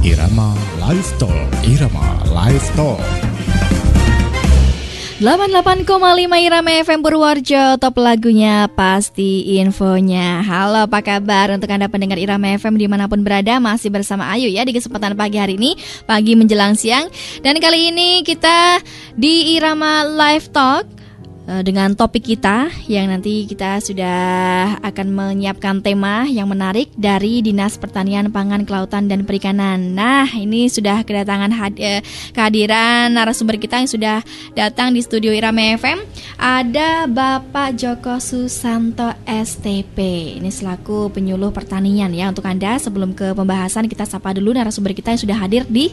Irama Lifestyle, Irama Lifestyle. 88,5 Irama FM Purworejo, top lagunya pasti infonya. Halo, apa kabar untuk Anda pendengar Irama FM dimanapun berada? Masih bersama Ayu ya di kesempatan pagi hari ini, pagi menjelang siang. Dan kali ini kita di Irama Live Talk dengan topik kita yang nanti kita sudah akan menyiapkan tema yang menarik dari Dinas Pertanian, Pangan, Kelautan, dan Perikanan. Nah, ini sudah kedatangan kehadiran narasumber kita yang sudah datang di studio Irama FM. Ada Bapak Joko Susanto STP. Ini selaku penyuluh pertanian ya untuk Anda. Sebelum ke pembahasan, kita sapa dulu narasumber kita yang sudah hadir di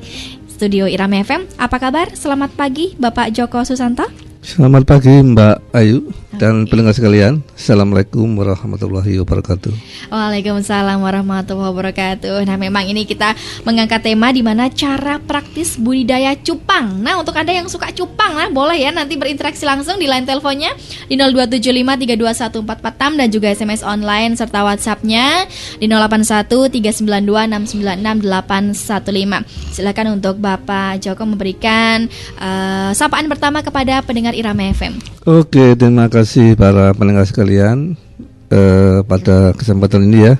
studio Irama FM. Apa kabar? Selamat pagi Bapak Joko Susanto. Selamat pagi Mbak Ayu dan pendengar sekalian. Assalamualaikum warahmatullahi wabarakatuh. Waalaikumsalam warahmatullahi wabarakatuh. Nah, memang ini kita mengangkat tema di mana cara praktis budidaya cupang. Nah, untuk Anda yang suka cupang, nah boleh ya nanti berinteraksi langsung di line teleponnya di 027532144 dan juga SMS online serta WhatsApp-nya di 081392696815. Silakan untuk Bapak Joko memberikan sapaan pertama kepada pendengar Irama FM. Oke, terima kasih para pendengar sekalian. Pada kesempatan ini ya,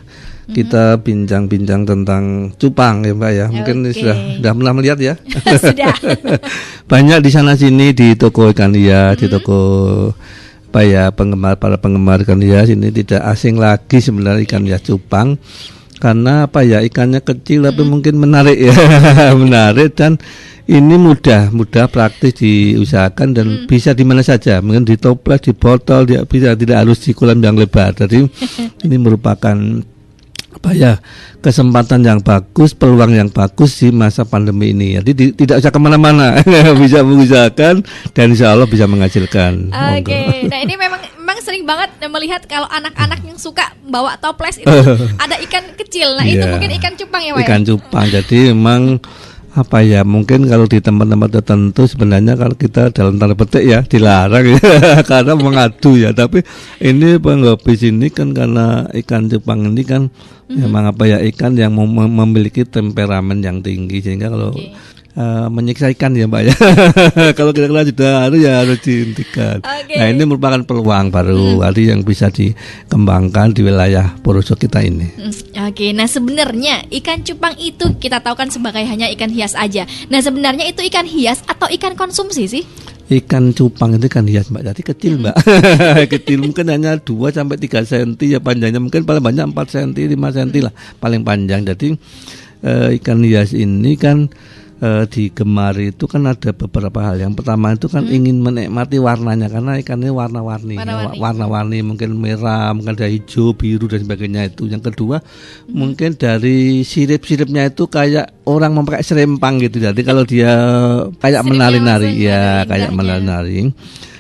kita bincang-bincang tentang cupang ya Mbak ya. Mungkin sudah pernah melihat ya. Sudah. Banyak di sana sini di toko ikan hias, di toko apa ya, para penggemar ikan hias ini tidak asing lagi sebenarnya ikan hias cupang. Karena apa ya, ikannya kecil tapi mungkin menarik ya. Menarik dan ini mudah praktis diusahakan dan bisa di mana saja, mungkin di toples, di botol, dia bisa, tidak harus di kolam yang lebar. Jadi ini merupakan apa ya, kesempatan yang bagus, peluang yang bagus di masa pandemi ini. Jadi tidak usah kemana-mana, bisa mengusahakan dan insya Allah bisa menghasilkan. Oke. Nah, ini memang sering banget melihat kalau anak-anak yang suka bawa toples itu ada ikan kecil. Nah, itu mungkin ikan cupang ya Pak? Ikan cupang. Jadi memang apa ya, mungkin kalau di tempat-tempat tertentu sebenarnya kalau kita dalam tanda petik ya dilarang ya karena mengadu ya, tapi ini penghobi sini kan karena ikan cupang ini kan memang apa ya, ikan yang memiliki temperamen yang tinggi sehingga kalau menyiksa ikan ya Mbak ya. Kalau kita sudah harus dihentikan. Nah, ini merupakan peluang baru yang bisa dikembangkan di wilayah Purworejo kita ini. Oke, nah sebenarnya ikan cupang itu kita tahu kan sebagai hanya ikan hias aja. Nah, sebenarnya itu ikan hias atau ikan konsumsi sih? Ikan cupang itu kan hias Mbak, jadi kecil Mbak. Kecil mungkin hanya 2-3 cm ya panjangnya, mungkin paling banyak 4 cm, 5 cm lah paling panjang. Jadi ikan hias ini kan digemari itu kan ada beberapa hal. Yang pertama itu kan ingin menikmati warnanya, karena ikan ini warna-warni, mungkin merah, mungkin ada hijau, biru dan sebagainya itu. Yang kedua mungkin dari sirip-siripnya itu kayak orang memakai serempang gitu. Jadi kalau dia kayak menari-nari ya, kayak menari-nari.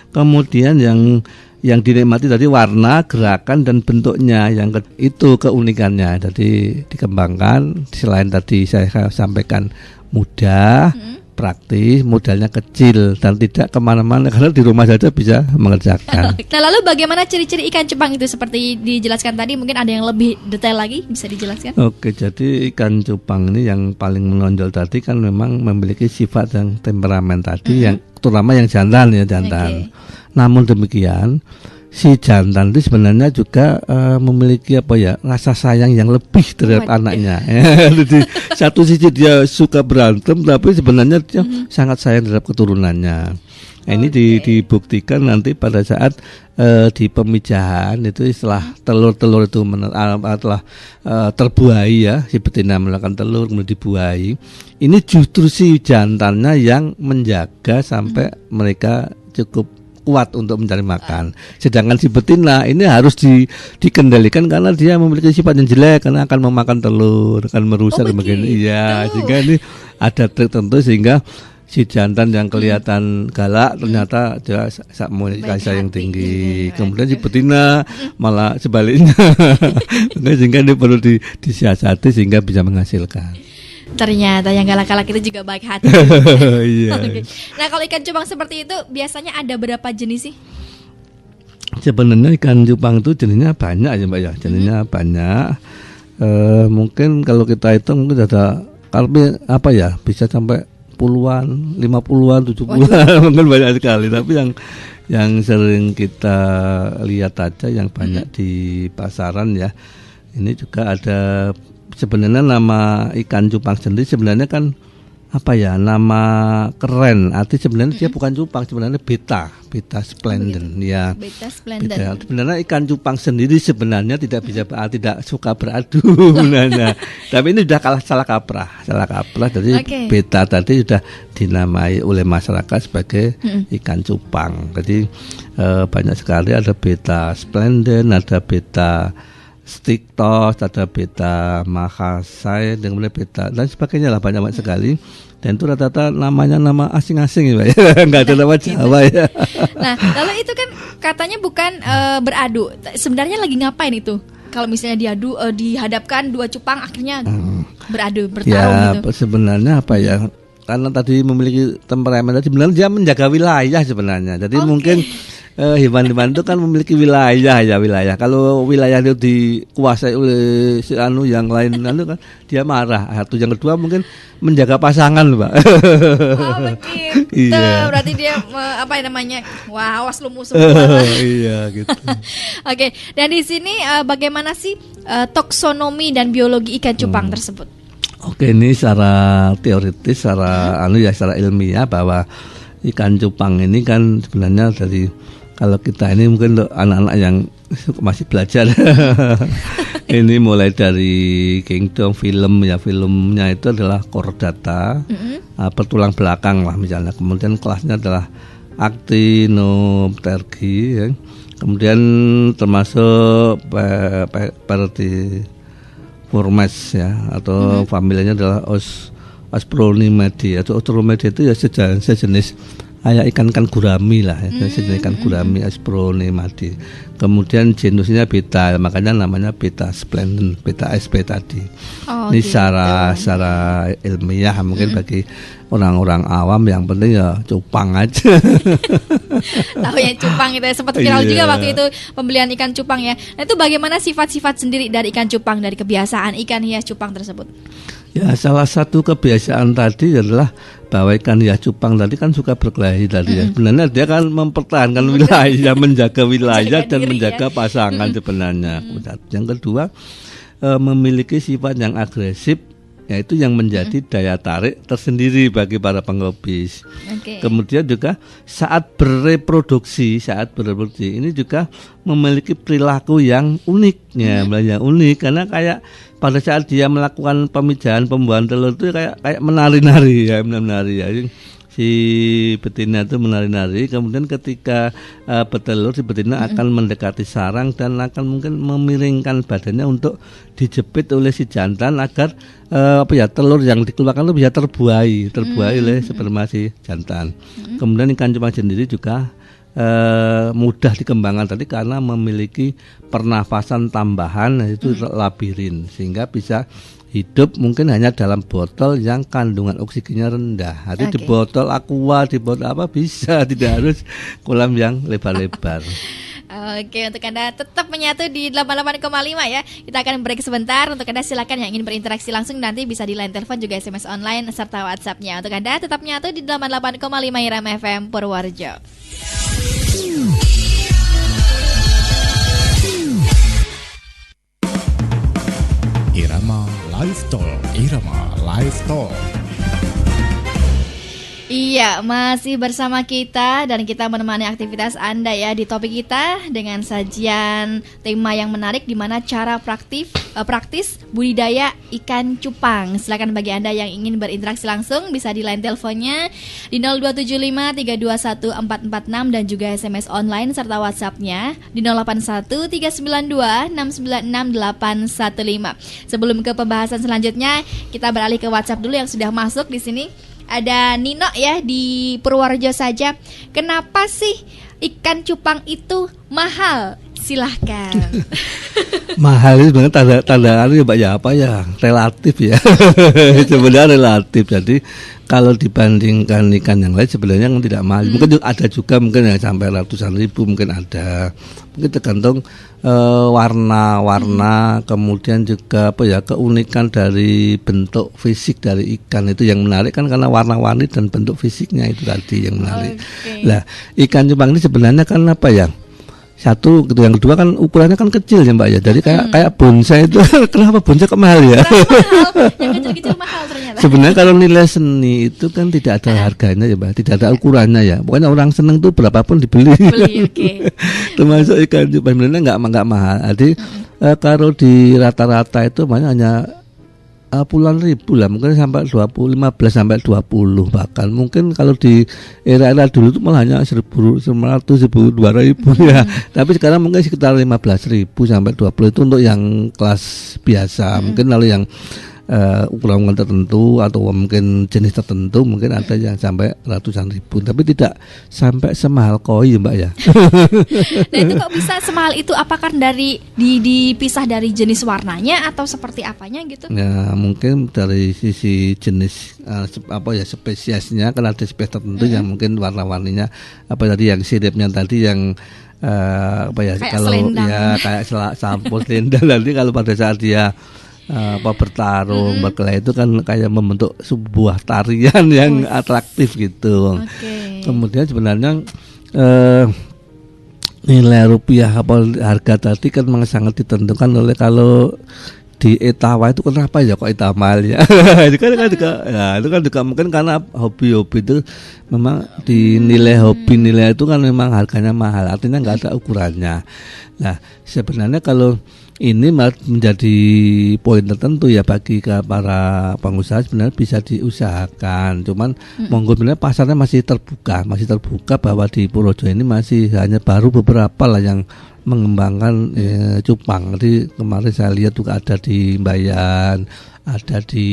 Kemudian yang dinikmati tadi warna, gerakan dan bentuknya, yang itu keunikannya. Jadi dikembangkan selain tadi saya sampaikan mudah, praktis, modalnya kecil dan tidak kemana-mana karena di rumah saja bisa mengerjakan. Nah, lalu bagaimana ciri-ciri ikan cupang itu seperti dijelaskan tadi? Mungkin ada yang lebih detail lagi, bisa dijelaskan? Oke, jadi ikan cupang ini yang paling menonjol tadi kan memang memiliki sifat dan temperamen tadi yang terutama yang jantan ya, jantan. Namun demikian si jantan itu sebenarnya juga memiliki apa ya, rasa sayang yang lebih terhadap anaknya. Jadi satu sisi dia suka berantem, tapi sebenarnya dia sangat sayang terhadap keturunannya. Nah, ini dibuktikan nanti pada saat di pemijahan itu setelah telur-telur itu telah terbuai ya, si betina melakukan telur kemudian dibuai. Ini justru si jantannya yang menjaga sampai mereka cukup kuat untuk mencari makan. Sedangkan si betina ini harus dikendalikan karena dia memiliki sifat yang jelek, karena akan memakan telur, akan merusak dan sebagainya. Iya, sehingga ini ada trik tertentu sehingga si jantan yang kelihatan galak ternyata dia memiliki yang tinggi. Kemudian si betina malah sebaliknya. Sehingga ini perlu disiasati sehingga bisa menghasilkan. Ternyata yang galak-galak itu juga baik hati. Iya. Okay. Nah, kalau ikan cupang seperti itu biasanya ada berapa jenis sih? Sebenarnya ikan cupang itu jenisnya banyak ya Mbak ya. Jenisnya banyak. Mungkin kalau kita hitung mungkin ada Kalau apa ya, bisa sampai puluhan, 50-an, 70-an, mungkin banyak sekali. Tapi yang sering kita lihat aja, yang banyak di pasaran ya, ini juga ada. Sebenarnya nama ikan cupang sendiri sebenarnya kan apa ya, nama keren. Arti sebenarnya dia bukan cupang, sebenarnya beta splendens ya. Beta splendens. Sebenarnya ikan cupang sendiri sebenarnya tidak suka beradu. Nah, tapi ini sudah salah kaprah. Jadi beta tadi sudah dinamai oleh masyarakat sebagai ikan cupang. Jadi banyak sekali, ada beta splendens, ada beta Stiktos, ada beta Makassar, dan kemudian beta dan sebagainya lah, banyak sekali. Dan itu rata-rata namanya nama asing-asing ya, nggak ada nama Jawa ya. Nah, lalu itu kan katanya bukan beradu. Sebenarnya lagi ngapain itu? Kalau misalnya dihadapkan dua cupang akhirnya bertarung ya, gitu. Sebenarnya apa ya? Karena tadi memiliki temperamen, sebenarnya dia menjaga wilayah sebenarnya. Jadi mungkin hewan-hewan itu kan memiliki wilayah. Kalau wilayah itu dikuasai oleh si yang lain, kan dia marah. Satu, yang kedua mungkin menjaga pasangan, Pak. Oh begitu. Iya. Berarti dia wah, awas lu musuh. Iya gitu. Oke. Dan di sini bagaimana sih taksonomi dan biologi ikan cupang tersebut? Oke, ini secara teoritis, secara ilmiah, bahwa ikan cupang ini kan sebenarnya kalau kita ini mungkin untuk anak-anak yang masih belajar ini mulai dari Kingdom filmnya itu adalah chordata, tulang belakang lah misalnya. Kemudian kelasnya adalah Actinopterygii ya. Kemudian termasuk Perdiformes ya, atau familianya adalah Asprolonidae. Atau Asprolonidae itu ya sejenis kayak ikan gurami lah, sejenis ikan gurami, Asprolonidae. Kemudian genusnya beta, makanya namanya beta splendens, beta sp tadi. Ini gitu. secara ilmiah mungkin bagi orang-orang awam yang penting ya cupang aja. Tahu ya cupang itu sempat viral juga waktu itu pembelian ikan cupang ya. Nah, itu bagaimana sifat-sifat sendiri dari ikan cupang, dari kebiasaan ikan hias cupang tersebut? Ya, salah satu kebiasaan tadi adalah bahwa ikan hias cupang tadi kan suka berkelahi tadi ya. Sebenarnya dia kan mempertahankan wilayah, menjaga wilayah dan menjaga pasangan sebenarnya. Yang kedua, memiliki sifat yang agresif, yaitu yang menjadi daya tarik tersendiri bagi para penghobi. Kemudian juga saat bereproduksi ini juga memiliki perilaku yang unik ya, yang unik karena kayak pada saat dia melakukan pemijahan pembuahan telur itu kayak menari-nari ya. Si betina itu menari-nari, kemudian ketika bertelur si betina akan mendekati sarang dan akan mungkin memiringkan badannya untuk dijepit oleh si jantan agar telur yang dikeluarkan itu bisa terbuai oleh sperma si jantan. Kemudian ikan cupang sendiri juga mudah dikembangkan tadi karena memiliki pernafasan tambahan, yaitu labirin, sehingga bisa hidup mungkin hanya dalam botol yang kandungan oksigennya rendah. Jadi di botol aqua, di botol apa bisa, tidak harus kolam yang lebar-lebar. Oke, untuk Anda tetap menyatu di 88,5 ya. Kita akan break sebentar. Untuk Anda silakan yang ingin berinteraksi langsung nanti bisa di line telepon juga SMS online serta WhatsApp-nya. Untuk Anda tetap menyatu di 88,5 Irama FM Purworejo. Irama Live Talk, Irama Live Talk. Iya, masih bersama kita dan kita menemani aktivitas Anda ya di topik kita dengan sajian tema yang menarik di mana cara praktis budidaya ikan cupang. Silakan bagi Anda yang ingin berinteraksi langsung bisa di line teleponnya di 02753214446 dan juga SMS online serta WhatsApp-nya di 081392696815. Sebelum ke pembahasan selanjutnya, kita beralih ke WhatsApp dulu yang sudah masuk di sini. Ada Nino ya di Purworejo saja. Kenapa sih ikan cupang itu mahal Silahkan. Mahal itu sebenarnya tanda ya Mbak ya, apa ya, relatif ya. Sebenarnya relatif. Jadi kalau dibandingkan ikan yang lain sebenarnya kan tidak mahal. Mungkin ada juga mungkin yang sampai ratusan ribu mungkin ada. Mungkin tergantung warna-warna, kemudian juga apa ya, keunikan dari bentuk fisik dari ikan itu yang menarik kan, karena warna-warni dan bentuk fisiknya itu tadi yang menarik. Lah, ikan cupang ini sebenarnya kan apa ya? Satu, gitu. Yang kedua kan ukurannya kan kecil ya Mbak ya. Jadi kayak bonsai itu. Kenapa bonsai kok mahal ya? Mahal. Yang kecil-kecil mahal ternyata. Sebenarnya kalau nilai seni itu kan tidak ada harganya ya Mbak, tidak ada ukurannya ya. Pokoknya orang seneng tuh berapapun dibeli. Termasuk ikan cupang sebenarnya nggak mahal. Jadi kalau di rata-rata itu banyak hanya puluhan ribu lah, mungkin sampai 15 sampai 20 bahkan. Mungkin kalau di era-era dulu itu malah hanya 1.500, 1.200 ya. Tapi sekarang mungkin sekitar 15.000 sampai 20 itu untuk yang kelas biasa. Mungkin lalu yang ukuran tertentu atau mungkin jenis tertentu mungkin ada yang sampai ratusan ribu, tapi tidak sampai semahal koi Mbak ya. Nah itu kok bisa semahal itu? Apakah dari dipisah dari jenis warnanya atau seperti apanya gitu? Ya mungkin dari sisi jenis apa ya, spesiesnya kan ada spesies tertentu yang mungkin warna-warninya apa tadi, yang siripnya tadi yang apa ya, kayak kalau selendang. Ya kayak sampo selendang nanti kalau pada saat dia bertarung berkelahi itu kan kayak membentuk sebuah tarian yang atraktif gitu. Kemudian sebenarnya nilai rupiah apa harga tadi kan memang sangat ditentukan oleh, kalau di Etawa itu kenapa ya kok Etamal ya? Itu kan juga mungkin karena hobi-hobi itu memang dinilai hobi, nilai itu kan memang harganya mahal, artinya nggak ada ukurannya. Nah sebenarnya kalau ini menjadi poin tertentu ya bagi para pengusaha, sebenarnya bisa diusahakan. Cuman monggo, sebenarnya pasarnya masih terbuka bahwa di Purworejo ini masih hanya baru beberapa lah yang mengembangkan cupang. Jadi kemarin saya lihat juga ada di Mbayan, ada di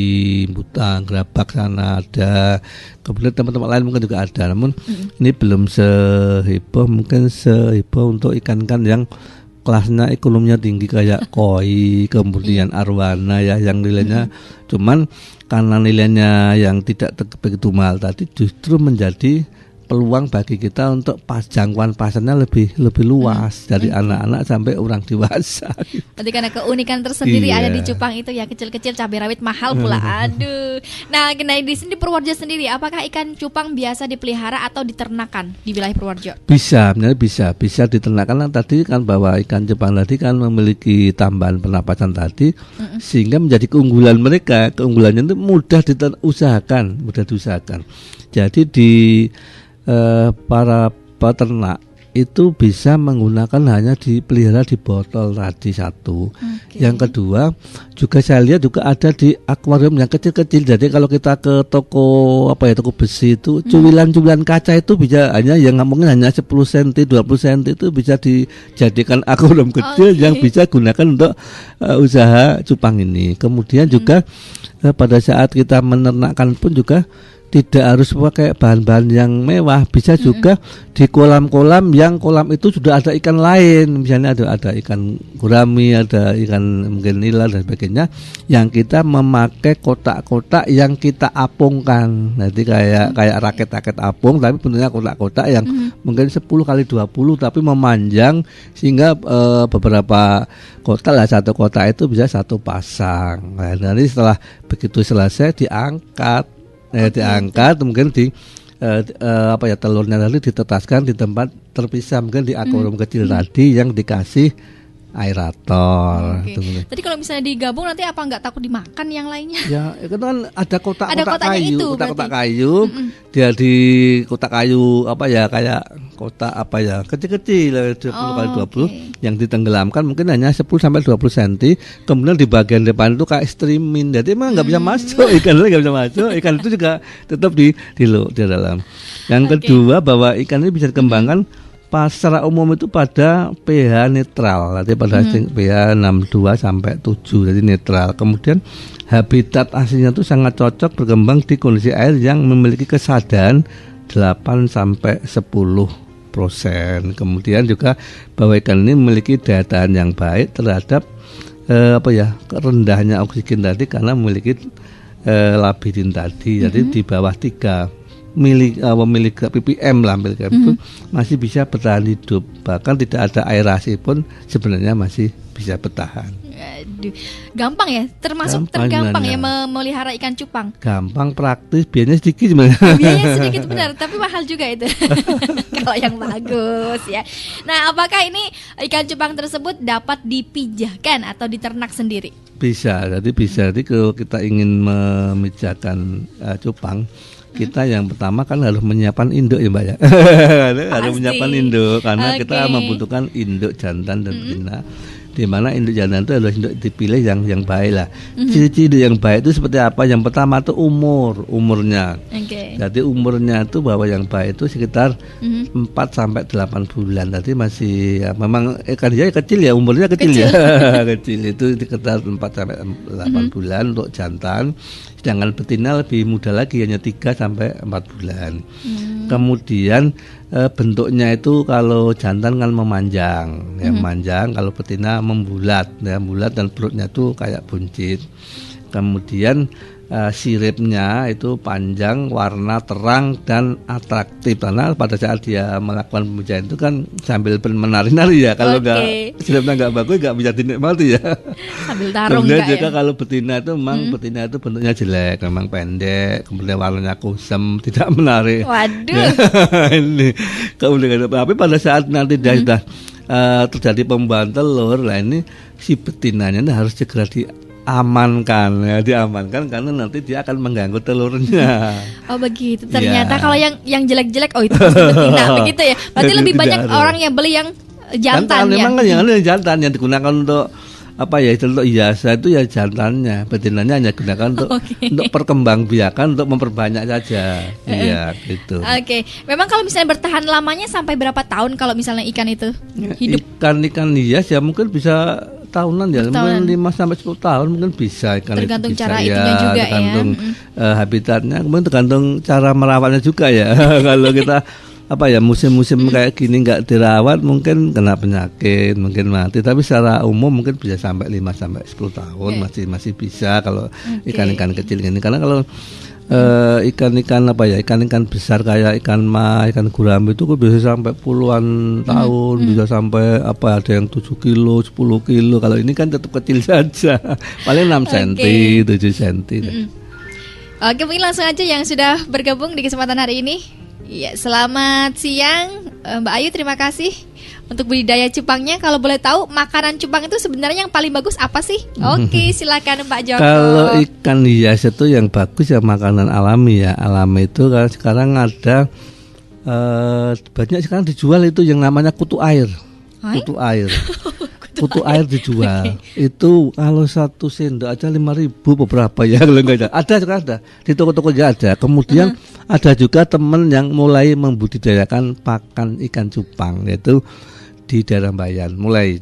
Butang, Gerabak sana ada, kemudian tempat-tempat lain mungkin juga ada. Namun ini belum seheboh untuk ikan-ikan yang kelasnya ekonominya tinggi kayak koi, kemudian arwana ya, yang nilainya cuman karena nilainya yang tidak begitu mahal tadi justru menjadi peluang bagi kita untuk jangkauan pasarnya lebih luas dari anak-anak sampai orang dewasa. Berarti karena keunikan tersendiri ada di cupang itu ya, kecil-kecil cabai rawit mahal pula. Aduh. Nah, di sini di Purworejo sendiri, apakah ikan cupang biasa dipelihara atau diternakan di wilayah Purworejo? Bisa diternakan. Tadi kan bahwa ikan cupang tadi kan memiliki tambahan pernapasan tadi, sehingga menjadi keunggulan mereka. Keunggulannya itu mudah diusahakan. Jadi di para peternak itu bisa menggunakan hanya dipelihara di botol tadi satu. Yang kedua juga saya lihat juga ada di akuarium yang kecil-kecil. Jadi kalau kita ke toko besi itu cuwilan-cuwilan kaca itu bisa hanya yang mungkin hanya 10 cm 20 cm itu bisa dijadikan akuarium kecil yang bisa gunakan untuk usaha cupang ini. Kemudian juga pada saat kita menernakkan pun juga tidak harus pakai bahan-bahan yang mewah, bisa juga di kolam-kolam yang kolam itu sudah ada ikan lain, misalnya ada ikan gurami, ada ikan mungkin nila dan sebagainya, yang kita memakai kotak-kotak yang kita apungkan. Nanti kayak raket-raket apung, tapi bentuknya kotak-kotak yang mungkin 10x20 tapi memanjang sehingga beberapa kotak lah, satu kotak itu bisa satu pasang. Nah, nanti setelah begitu selesai diangkat mungkin di telurnya tadi ditetaskan di tempat terpisah, mungkin di akuarium kecil tadi yang dikasih aerator. Tadi kalau misalnya digabung nanti apa nggak takut dimakan yang lainnya? Ya itu kan ada kotak-kotak kayu, dia di kotak kayu kayak kotak kecil-kecil 20x20 yang ditenggelamkan mungkin hanya 10 sampai 20 cm. Kemudian di bagian depan itu kayak streaming, jadi emang nggak bisa masuk ikan itu juga tetap di dalam. Yang kedua bahwa ikan ini bisa dikembangkan secara umum itu pada pH netral, nanti pada pH 62 sampai 7, jadi netral. Kemudian habitat aslinya itu sangat cocok berkembang di kondisi air yang memiliki kesadaran 8 sampai 10 50%. Kemudian juga bahwa ikan ini memiliki daya tahan yang baik terhadap rendahnya oksigen tadi karena memiliki labirin tadi. Jadi di bawah 3 ppm lah itu masih bisa bertahan hidup, bahkan tidak ada aerasi pun sebenarnya masih bisa bertahan. Aduh, gampang ya, tergampang ya memelihara ikan cupang. Gampang, praktis, biayanya sedikit sebenarnya. Biayanya sedikit benar, tapi mahal juga itu. Kalau yang bagus ya. Nah, apakah ini ikan cupang tersebut dapat dipijahkan atau diternak sendiri? Bisa, jadi kalau kita ingin memijahkan cupang, kita yang pertama kan harus menyiapkan induk ya Mbak ya. Harus menyiapkan induk karena kita membutuhkan induk jantan dan betina. Di mana induk jantan itu harus induk dipilih yang baik lah. Ciri-ciri yang baik itu seperti apa? Yang pertama itu umurnya. Jadi umurnya itu bahwa yang baik itu sekitar 4 sampai 8 bulan. Tadi masih memang ikan dia kecil ya, umurnya kecil. Ya. Kecil itu sekitar 4 sampai 8 bulan untuk jantan. Sedangkan betina lebih muda lagi, hanya 3 sampai 4 bulan. Kemudian bentuknya itu kalau jantan kan memanjang, memanjang. Kalau betina membulat, bulat dan perutnya itu kayak buncit. Kemudian siripnya itu panjang, warna terang dan atraktif. Karena pada saat dia melakukan pemijahan itu kan sambil menari-nari ya. Kalau siripnya nggak bagus nggak bisa dinikmati ya. Sambil tarung. Kemudian juga kalau betina itu memang betina itu bentuknya jelek, memang pendek, kemudian warnanya kusam, tidak menarik. Waduh. Ini kemudian tapi pada saat nanti dia sudah terjadi pembuahan telur, lah ini si betinanya ini harus segera diamankan karena nanti dia akan mengganggu telurnya. Oh begitu. Ternyata kalau yang jelek-jelek itu betina begitu ya. Berarti lebih banyak orang yang beli yang jantan ya. Memang kan yang ada jantan yang digunakan untuk untuk hiasan itu ya jantannya, betinanya hanya digunakan untuk perkembangbiakan, untuk memperbanyak saja. Iya gitu. Memang kalau misalnya bertahan lamanya sampai berapa tahun kalau misalnya ikan itu hidup? Ikan hias ya mungkin bisa tahunan ya, mungkin 5 sampai 10 tahun mungkin bisa ikan. Tergantung cara itunya juga tergantung habitatnya, kemudian tergantung cara merawatnya juga ya. Kalau kita musim-musim kayak gini nggak dirawat mungkin kena penyakit, mungkin mati. Tapi secara umum mungkin bisa sampai 5 sampai 10 tahun masih bisa kalau ikan-ikan kecil ini. Karena kalau ikan-ikan besar kayak ikan mas, ikan gurame itu bisa sampai puluhan tahun, bisa sampai ada yang 7 kilo, 10 kilo. Kalau ini kan tetap kecil saja, paling 6 cm, 7 cm. Mungkin langsung aja yang sudah bergabung di kesempatan hari ini. Ya, selamat siang Mbak Ayu, terima kasih untuk budidaya cupangnya. Kalau boleh tahu makanan cupang itu sebenarnya yang paling bagus apa sih? Silakan Pak Joko. Kalau ikan hias itu yang bagus ya makanan alami ya. Alami itu kan sekarang ada banyak sekarang dijual itu yang namanya kutu air. Kutu air. Kutu air dijual. Itu kalau 1 sendok aja 5.000 beberapa ya, kalau enggak ada. Ada sekarang ada. Di toko-toko aja ada. Kemudian ada juga teman yang mulai membudidayakan pakan ikan cupang, yaitu di daerah Bayan. Mulai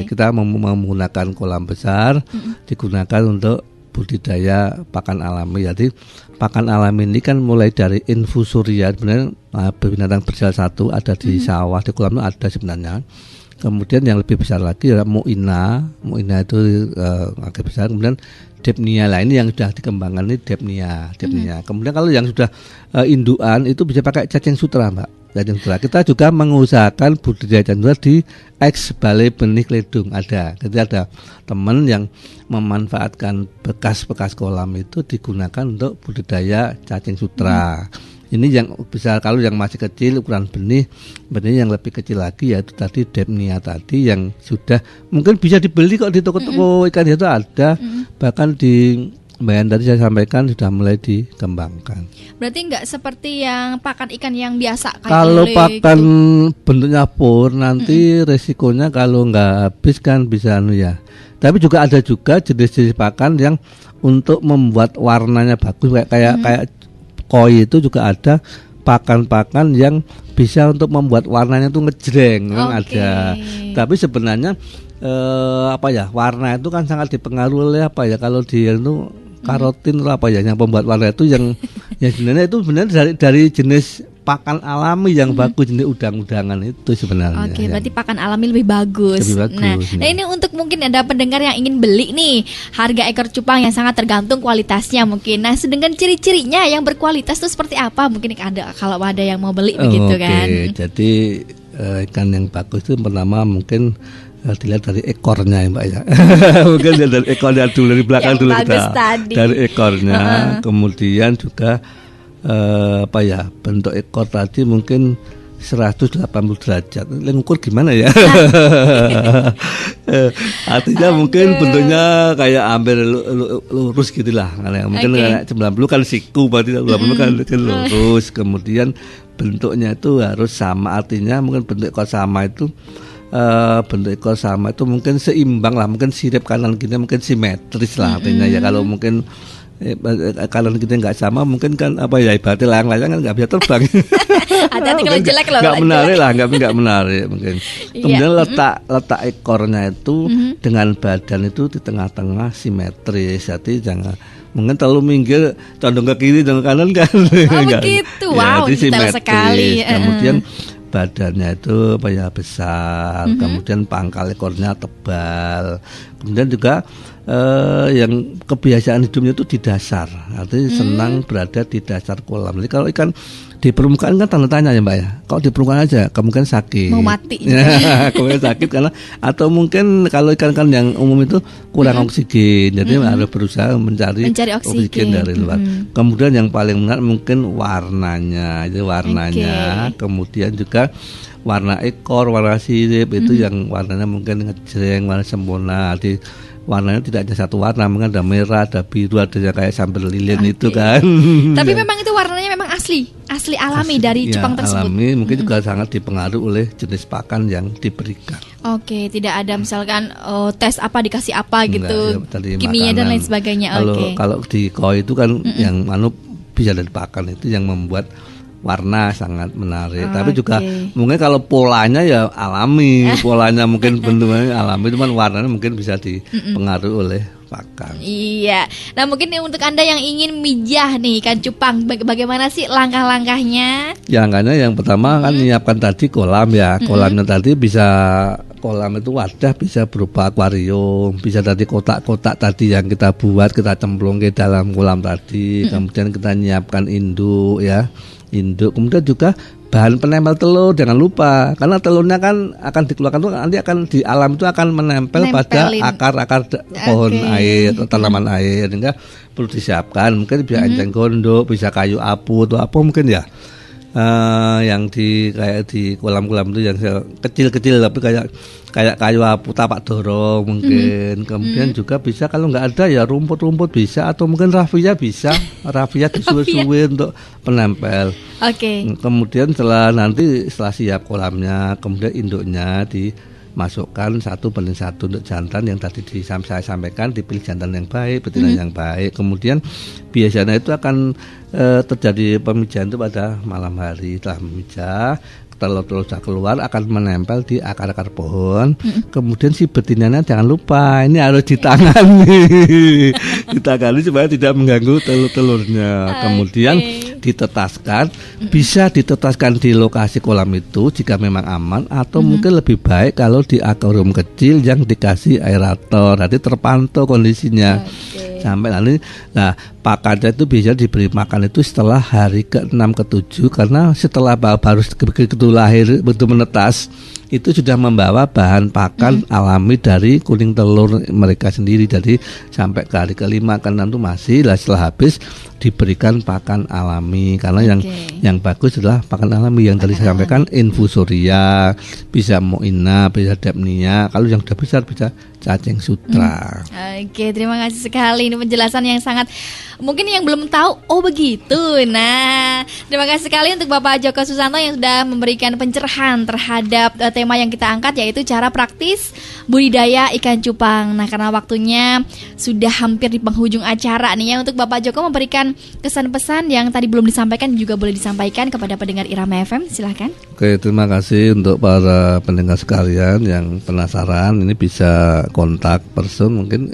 kita menggunakan kolam besar digunakan untuk budidaya pakan alami. Jadi pakan alami ini kan mulai dari infusoria, sebenarnya binatang berjalan satu ada di sawah, di kolam itu ada sebenarnya. Kemudian yang lebih besar lagi adalah muina itu agak besar. Kemudian depnia lah, ini yang sudah dikembangkan ini depnia. Kemudian kalau yang sudah indukan itu bisa pakai cacing sutra Mbak. Cacing sutra. Kita juga mengusahakan budidaya cacing sutra di eks balai benih Kledung ada. Jadi ada teman yang memanfaatkan bekas-bekas kolam itu digunakan untuk budidaya cacing sutra. Ini yang besar, kalau yang masih kecil ukuran benih yang lebih kecil lagi yaitu tadi depnia tadi yang sudah mungkin bisa dibeli kok di toko-toko ikan itu ada. Bahkan di Bayan tadi saya sampaikan sudah mulai dikembangkan. Berarti enggak seperti yang pakan ikan yang biasa kayak kalau pakan gitu. Bentuknya pur nanti resikonya kalau enggak habis kan bisa Tapi juga ada juga jenis-jenis pakan yang untuk membuat warnanya bagus kayak koi itu juga ada pakan-pakan yang bisa untuk membuat warnanya tuh ngejreng, memang ada. Tapi sebenarnya warna itu kan sangat dipengaruhi oleh kalau dia itu karotin atau yang pembuat warna itu yang sebenarnya itu dari jenis pakan alami yang bagus ini udang-udangan itu sebenarnya. Oke, berarti pakan alami lebih bagus. Nah, ini untuk mungkin ada pendengar yang ingin beli nih, harga ekor cupang yang sangat tergantung kualitasnya mungkin. Nah, sedangkan ciri-cirinya yang berkualitas itu seperti apa? Mungkin ada kalau ada yang mau beli begitu kan. Oke, jadi ikan yang bagus itu pertama mungkin dilihat dari ekornya ya Mbak ya. Mungkin dari ekornya dulu, dari belakang dulu kita. Dari ekornya, kemudian juga bentuk ekor tadi mungkin 180 derajat. Ngukur gimana ya? Artinya mungkin bentuknya kayak hampir lurus gitulah. Mungkin kayak 90 kan siku, berarti 80 kan lurus. Kemudian bentuknya itu harus sama, artinya mungkin bentuk ekor sama itu mungkin seimbang lah, mungkin sirip kanan kiri mungkin simetris lah artinya ya. Kalau mungkin kanan kita nggak sama mungkin kan ibaratnya layang-layang kan nggak bisa terbang. Hati-hati kalau jelek loh. Nggak menarik lah, nggak menarik mungkin. Kemudian letak ekornya itu dengan badan itu di tengah-tengah simetris, jadi jangan mungkin terlalu minggir condong ke kiri condong ke kanan kan. Begitu. Wow, detail sekali. Kemudian badannya itu besar, kemudian pangkal ekornya tebal, kemudian juga yang kebiasaan hidupnya itu di dasar, artinya senang berada di dasar kolam. Jadi kalau ikan di permukaan kan tanda tanya ya Mbak ya, kalau di permukaan aja kemungkinan sakit, mau mati. Kemungkinan sakit karena atau mungkin kalau ikan-ikan yang umum itu kurang oksigen, jadi harus berusaha mencari oksigen dari luar. Kemudian yang paling menarik mungkin warnanya, kemudian juga warna ekor, warna sirip itu yang warnanya mungkin ngejreng, warna sempurna. Warnanya tidak hanya satu warna, mungkin ada merah, ada biru, ada yang kayak sambil lilin itu kan. Tapi memang itu warnanya memang asli alami dari cupang tersebut. Alami mungkin juga sangat dipengaruhi oleh jenis pakan yang diberikan. Oke, tidak ada misalkan tes apa dikasih apa gitu, kimia dan lain sebagainya. Kalau di koi itu kan yang bisa dari pakan itu yang membuat warna sangat menarik. Tapi juga mungkin kalau polanya ya alami, polanya mungkin bentuknya alami, cuman warnanya mungkin bisa dipengaruhi oleh pakan. Iya. Nah, mungkin untuk Anda yang ingin mijah nih ikan cupang, bagaimana sih langkah-langkahnya? Ya, langkahnya yang pertama kan menyiapkan tadi kolam ya. Kolamnya tadi bisa, kolam itu wadah bisa berupa akuarium, bisa tadi kotak-kotak tadi yang kita buat, kita cemplung ke dalam kolam tadi. Kemudian kita nyiapkan induk ya. Kemudian juga bahan penempel telur, jangan lupa, karena telurnya kan akan dikeluarkan tuh nanti akan di alam itu akan menempel pada akar-akar pohon air atau tanaman air, sehingga perlu disiapkan. Mungkin bisa enceng gondok, bisa kayu apu atau apa mungkin ya. Yang kayak di kolam-kolam itu yang kecil-kecil tapi kayak kayu apu tapak dorong mungkin. Kemudian juga bisa kalau nggak ada ya rumput-rumput bisa, atau mungkin rafia bisa, rafia disuwir-suwir untuk penempel. Kemudian setelah siap kolamnya, kemudian induknya dimasukkan satu banding satu untuk jantan yang tadi saya sampaikan, dipilih jantan yang baik, betina yang baik. Kemudian biasanya itu akan terjadi pemijahan itu pada malam hari. Setelah memijah, telur-telur sudah keluar akan menempel di akar-akar pohon. Kemudian si betinanya jangan lupa, ini harus ditangani, ditangani supaya tidak mengganggu telur-telurnya. Kemudian ditetaskan, bisa ditetaskan di lokasi kolam itu jika memang aman, atau mungkin lebih baik kalau di akuarium kecil yang dikasih aerator, jadi terpantau kondisinya. Sampai nanti, nah pakannya itu bisa diberi makan itu setelah hari ke-6 ke-7, karena setelah baru begitu lahir, begitu menetas, itu sudah membawa bahan pakan alami dari kuning telur mereka sendiri. Jadi sampai ke hari ke-5 ke-6 itu masih lah, setelah habis diberikan pakan alami, karena yang bagus adalah pakan alami yang tadi saya sampaikan, infusoria, bisa moina, bisa dapnia. Kalau yang sudah besar bisa cacing sutra. Terima kasih sekali, ini penjelasan yang sangat, mungkin yang belum tahu, begitu. Nah, terima kasih sekali untuk Bapak Joko Susanto yang sudah memberikan pencerahan terhadap tema yang kita angkat, yaitu cara praktis budidaya ikan cupang. Nah, karena waktunya sudah hampir di penghujung acara nih ya, untuk Bapak Joko memberikan kesan pesan yang tadi belum disampaikan juga boleh disampaikan kepada pendengar Irama FM, silahkan. Oke, terima kasih untuk para pendengar sekalian yang penasaran, ini bisa kontak person mungkin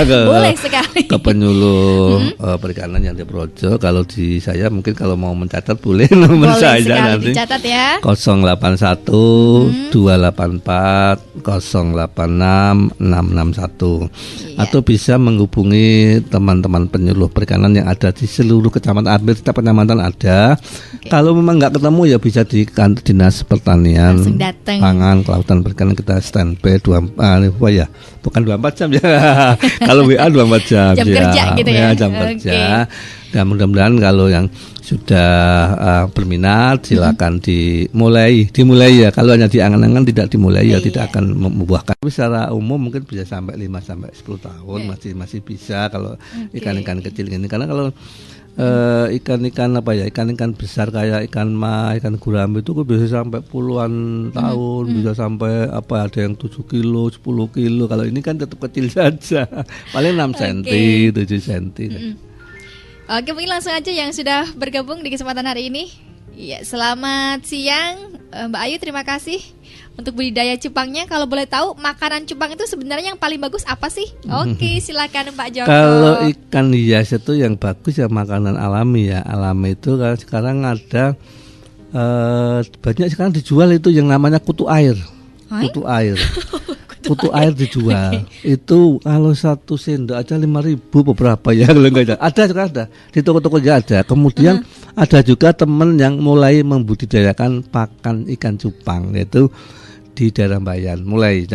boleh sekali ke penyuluh perikanan yang di Projo. Kalau di saya mungkin kalau mau mencatat boleh nomor boleh saya sekali nanti dicatat ya. 081 284 086 661 atau bisa menghubungi teman-teman penyuluh perikanan yang ada di seluruh kecamatan, hampir setiap kecamatan ada. Kalau memang nggak ketemu ya bisa di kantor dinas pertanian, pangan, kelautan perikanan, kita standby bukan 24 jam ya. Kalau WA 24 jam. Jam kerja gitu ya. Jam kerja. Dan mudah-mudahan kalau yang sudah berminat silakan dimulai ya. Kalau hanya diangan-angan tidak dimulai ya tidak akan membuahkan. Tapi secara umum mungkin bisa sampai 5 sampai 10 tahun masih bisa kalau ikan-ikan kecil ini. Karena kalau ikan-ikan ikan-ikan besar kayak ikan ikan gurame itu bisa sampai puluhan tahun, bisa sampai ada yang 7 kilo, 10 kilo. Kalau ini kan tetap kecil saja, paling 6 cm, 7 cm. Oke, mungkin langsung aja yang sudah bergabung di kesempatan hari ini. Ya, selamat siang Mbak Ayu, terima kasih untuk budidaya cupangnya. Kalau boleh tahu makanan cupang itu sebenarnya yang paling bagus apa sih? Oke, silakan Pak Joko. Kalau ikan hias itu yang bagus ya makanan alami ya. Alami itu kan sekarang ada banyak sekarang dijual itu yang namanya kutu air. Kutu air. Kutu air dijual. Itu kalau 1 sendok aja 5.000 beberapa ya, kalau enggak ada sekarang ada. Di toko-toko aja ada. Kemudian ada juga teman yang mulai membudidayakan pakan ikan cupang, yaitu di daerah Bayan. Mulai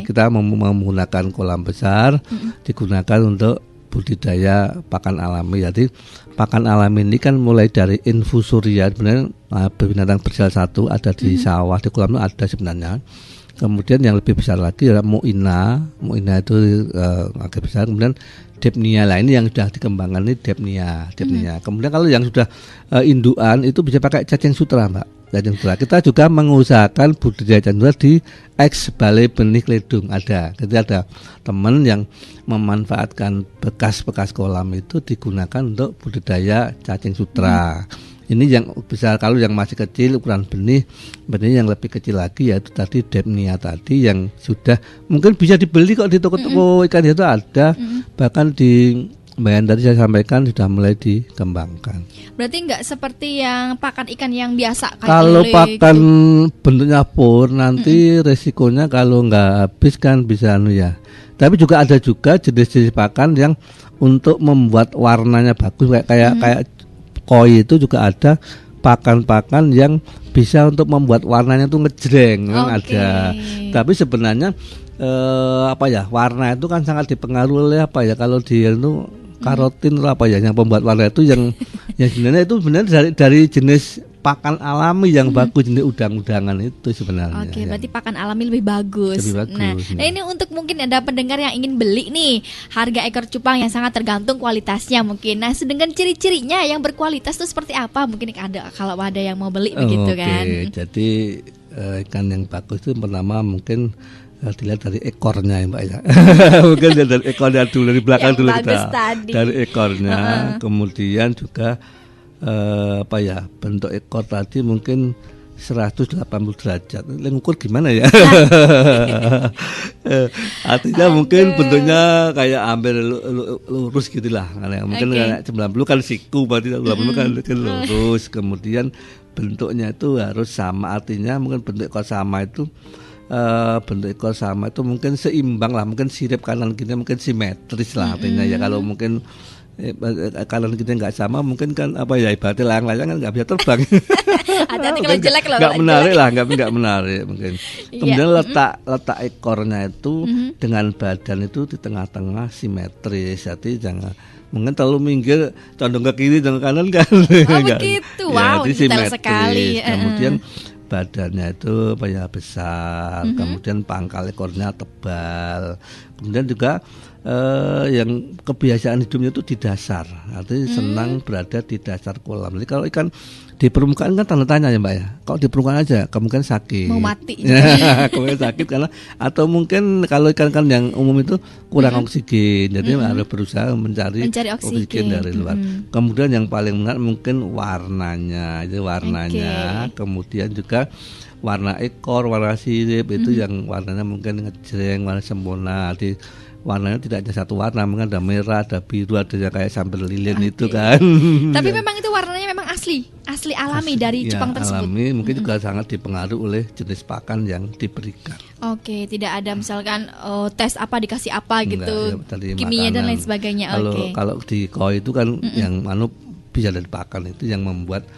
kita menggunakan kolam besar digunakan untuk budidaya pakan alami. Jadi pakan alami ini kan mulai dari infusoria, sebenarnya binatang bersel satu ada di sawah, di kolam itu ada sebenarnya. Kemudian yang lebih besar lagi adalah muina itu agak besar. Kemudian depnia lah, ini yang sudah dikembangkan ini depnia. Kemudian kalau yang sudah indukan itu bisa pakai cacing sutra, Mbak. Cacing sutra. Kita juga mengusahakan budidaya cacing sutra di ex balai benih ledung ada. Jadi ada teman yang memanfaatkan bekas kolam itu digunakan untuk budidaya cacing sutra. Ini yang besar. Kalau yang masih kecil ukuran benih yang lebih kecil lagi yaitu tadi depnia tadi yang sudah mungkin bisa dibeli kok di toko-toko ikan itu ada. Bahkan di Bayan tadi saya sampaikan sudah mulai dikembangkan. Berarti nggak seperti yang pakan ikan yang biasa kayak kalau lele, pakan gitu. Bentuknya pur nanti resikonya kalau nggak habis kan bisa ya. Tapi juga ada juga jenis-jenis pakan yang untuk membuat warnanya bagus kayak koi itu juga ada pakan-pakan yang bisa untuk membuat warnanya tuh ngejreng, ada. Tapi sebenarnya warna itu kan sangat dipengaruhi oleh kalau dia itu karotin atau yang pembuat warna itu yang sebenarnya itu dari jenis pakan alami yang bagus, jenis udang-udangan itu sebenarnya. Oke, berarti pakan alami lebih bagus. Nah, ini untuk mungkin ada pendengar yang ingin beli nih, harga ekor cupang yang sangat tergantung kualitasnya mungkin. Nah, sedangkan ciri-cirinya yang berkualitas itu seperti apa? Mungkin ada kalau ada yang mau beli begitu kan. Oke, jadi ikan yang bagus itu pertama mungkin dilihat dari ekornya ya Mbak ya. Mungkin dari ekornya dulu, dari belakang dulu kita. Dari ekornya, kemudian juga bentuk ekor tadi mungkin 180 derajat. Ngukur gimana ya? Artinya mungkin bentuknya kayak hampir lurus gitulah. Mungkin kayak 90 kan siku, berarti 80 kan lurus. Kemudian bentuknya itu harus sama, artinya mungkin bentuk ekor sama itu mungkin seimbang lah, mungkin sirip kanan kiri mungkin simetris lah artinya ya. Kalau mungkin kanan kita nggak sama mungkin kan ibaratnya layang-layang kan nggak bisa terbang. Hati-hati kalau jelek loh. Nggak menarik lah, nggak menarik mungkin. Kemudian letak ekornya itu dengan badan itu di tengah-tengah simetris, jadi jangan mungkin terlalu minggir condong ke kiri condong ke kanan kan. Begitu. Wow, detail sekali. Kemudian badannya itu besar, kemudian pangkal ekornya tebal, kemudian juga yang kebiasaan hidupnya itu di dasar, artinya senang berada di dasar kolam. Jadi kalau ikan di permukaan kan tanda tanya ya Mbak ya. Kalau di permukaan aja kemungkinan sakit. Mau mati. Kemungkinan sakit karena atau mungkin kalau ikan-ikan yang umum itu kurang oksigen, jadi harus berusaha mencari oksigen dari luar. Kemudian yang paling menarik mungkin warnanya, itu warnanya. Kemudian juga warna ekor, warna sirip itu yang warnanya mungkin ngejreng, warna sempurna. Warnanya tidak hanya satu warna, mungkin ada merah, ada biru, ada yang kayak sambal lilin itu kan. Tapi memang itu warnanya memang asli alami dari cupang tersebut. Alami, mungkin juga sangat dipengaruhi oleh jenis pakan yang diberikan. Oke, tidak ada misalkan tes apa dikasih apa gitu, ya, kimia makanan. dan lain sebagainya. Kalau di koi itu kan yang bisa dari pakan itu yang membuat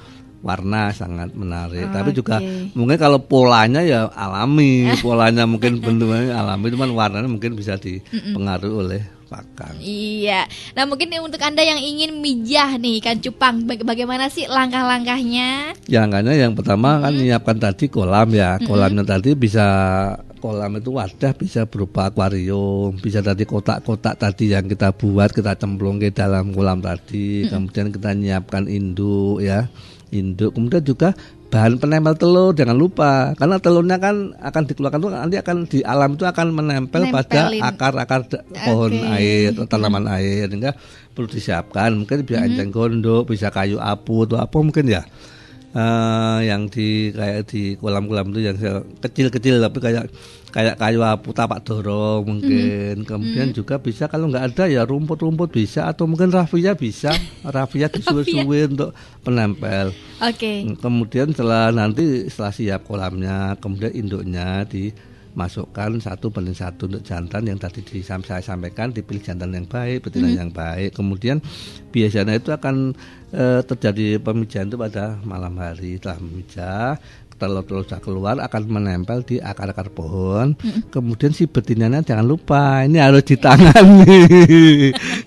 warna sangat menarik. Tapi juga mungkin kalau polanya ya alami, polanya mungkin bentuknya alami, cuman warnanya mungkin bisa dipengaruhi oleh pakan. Iya. Nah mungkin untuk Anda yang ingin mijah nih ikan cupang, bagaimana sih langkah-langkahnya? Ya, langkahnya yang pertama kan menyiapkan tadi kolam ya. Kolamnya tadi bisa kolam itu wadah bisa berupa akuarium, bisa tadi kotak-kotak tadi yang kita buat, kita cemplung ke dalam kolam tadi. Kemudian kita nyiapkan induk ya. Kemudian juga bahan penempel telur, jangan lupa karena telurnya kan akan dikeluarkan tuh nanti akan di alam itu akan menempel pada akar-akar pohon air, tanaman air, sehingga perlu disiapkan mungkin bisa enceng gondok, bisa kayu apu atau apa mungkin ya. Yang kayak di kolam-kolam itu yang kecil-kecil tapi kayak kayu apu tapak dorong mungkin. Kemudian juga bisa kalau nggak ada ya rumput-rumput bisa atau mungkin rafia bisa, rafia disuwir-suwir untuk penempel. Kemudian setelah siap kolamnya, kemudian induknya dimasukkan 1:1 untuk jantan yang tadi saya sampaikan, dipilih jantan yang baik, betina yang baik. Kemudian biasanya itu akan terjadi pemijahan itu pada malam hari. Setelah memijah, telur-telur sudah keluar akan menempel di akar-akar pohon. Kemudian si betinanya jangan lupa ini harus ditangani,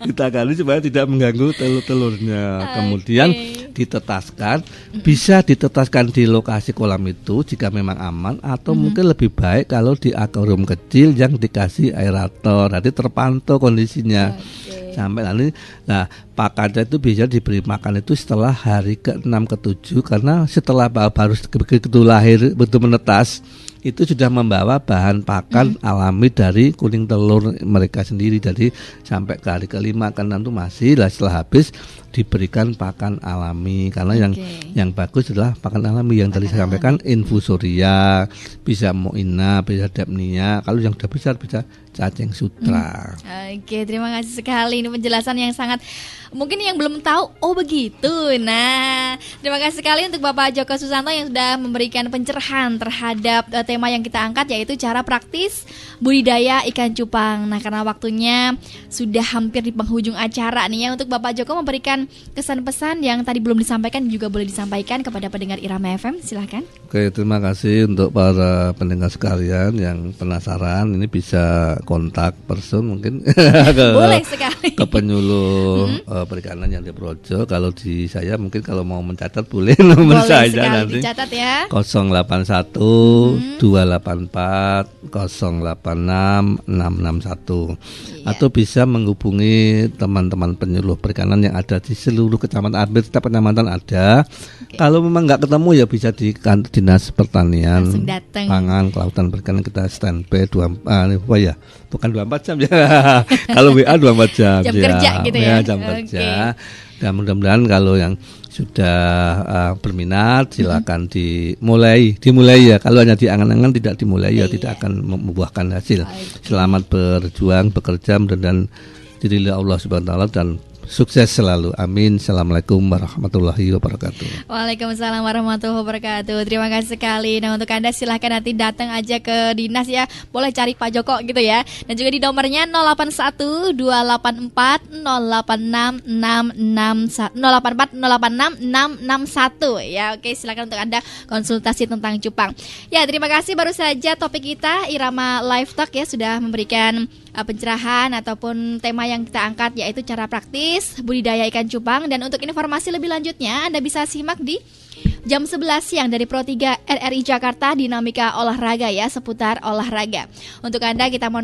ditangani supaya tidak mengganggu telur-telurnya. Kemudian ditetaskan, bisa ditetaskan di lokasi kolam itu jika memang aman, atau mungkin lebih baik kalau di akuarium kecil yang dikasih aerator, nanti terpantau kondisinya. Sampai nanti, nah pakannya itu bisa diberi makan itu setelah hari ke-6 ke-7 karena setelah baru begitu lahir betul menetas itu sudah membawa bahan pakan alami dari kuning telur mereka sendiri. Jadi sampai ke hari ke-5 ke-6 itu masih setelah habis diberikan pakan alami karena yang bagus adalah pakan alami yang tadi saya sampaikan, infusoria, bisa moina, bisa dapnia. Kalau yang sudah besar bisa cacing sutra. Terima kasih sekali, ini penjelasan yang sangat mungkin yang belum tahu begitu. Nah, terima kasih sekali untuk Bapak Joko Susanto yang sudah memberikan pencerahan terhadap tema yang kita angkat, yaitu cara praktis budidaya ikan cupang. Nah, karena waktunya sudah hampir di penghujung acara nih ya, untuk Bapak Joko memberikan kesan pesan yang tadi belum disampaikan juga boleh disampaikan kepada pendengar Irama FM, silahkan. Terima kasih untuk para pendengar sekalian yang penasaran, ini bisa kontak person mungkin boleh sekali ke penyuluh perikanan yang di Projo. Kalau di saya mungkin kalau mau mencatat boleh nomor saya nanti dicatat ya, 081 284 086 661. Atau bisa menghubungi teman-teman penyuluh perikanan yang ada di seluruh kecamatan, hampir setiap kecamatan ada. Kalau memang nggak ketemu ya bisa di kantor dinas pertanian, pangan, kelautan perikanan, kita standby bukan 24 jam ya. Kalau WA 24 jam. Jam kerja gitu ya. Jam kerja. Dan mudah-mudahan kalau yang sudah berminat silakan dimulai ya. Kalau hanya diangan-angan tidak dimulai ya tidak akan membuahkan hasil. Selamat berjuang, bekerja dan dirilah Allah Subhanahu wa taala dan sukses selalu. Amin. Assalamualaikum warahmatullahi wabarakatuh. Waalaikumsalam warahmatullahi wabarakatuh. Terima kasih sekali. Nah, untuk Anda silahkan nanti datang aja ke dinas ya. Boleh cari Pak Joko gitu ya. Dan juga di nomornya 081 284 086 661 084 086 661 ya. Oke, silakan untuk Anda konsultasi tentang cupang. Ya, terima kasih, baru saja topik kita Irama Live Talk ya sudah memberikan pencerahan ataupun tema yang kita angkat, yaitu cara praktis budidaya ikan cupang. Dan untuk informasi lebih lanjutnya Anda bisa simak di jam 11 siang dari Pro 3 RRI Jakarta, Dinamika Olahraga ya, seputar olahraga. Untuk Anda kita mohon